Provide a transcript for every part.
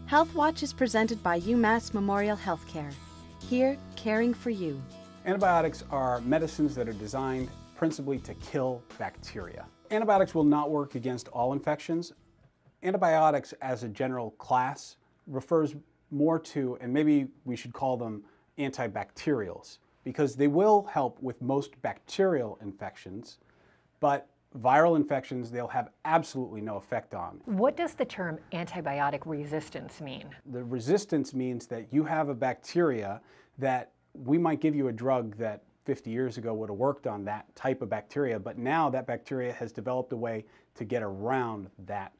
Health Watch is presented by UMass Memorial Health Care. Here, caring for you. Antibiotics are medicines that are designed principally to kill bacteria. Antibiotics will not work against all infections. Antibiotics as a general class refers more to, and maybe we should call them antibacterials, because they will help with most bacterial infections, but viral infections they'll have absolutely no effect on. What does the term antibiotic resistance mean? The resistance means that you have a bacteria that we might give you a drug that 50 years ago would have worked on that type of bacteria, but now that bacteria has developed a way to get around that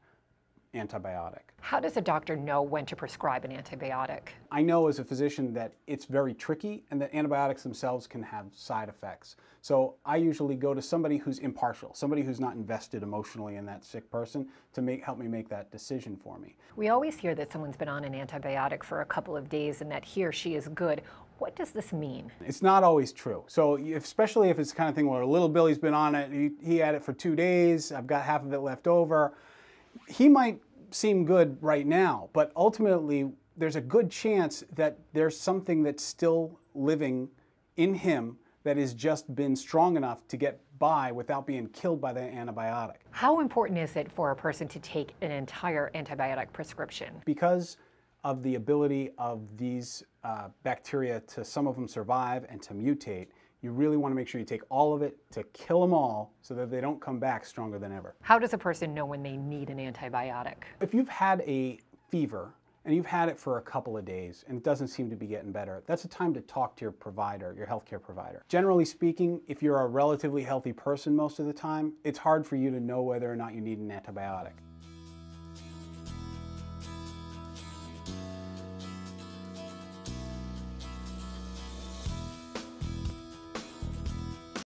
antibiotic. How does a doctor know when to prescribe an antibiotic? I know as a physician that it's very tricky and that antibiotics themselves can have side effects. So I usually go to somebody who's impartial, somebody who's not invested emotionally in that sick person to help me make that decision for me. We always hear that someone's been on an antibiotic for a couple of days and that he or she is good. What does this mean? It's not always true. So especially if it's the kind of thing where little Billy's been on it, he had it for 2 days, I've got half of it left over. He might seem good right now, but ultimately there's a good chance that there's something that's still living in him that has just been strong enough to get by without being killed by the antibiotic. How important is it for a person to take an entire antibiotic prescription? Because of the ability of these bacteria to, some of them survive and to mutate, you really want to make sure you take all of it to kill them all so that they don't come back stronger than ever. How does a person know when they need an antibiotic? If you've had a fever and you've had it for a couple of days and it doesn't seem to be getting better, that's a time to talk to your provider, your healthcare provider. Generally speaking, if you're a relatively healthy person most of the time, it's hard for you to know whether or not you need an antibiotic.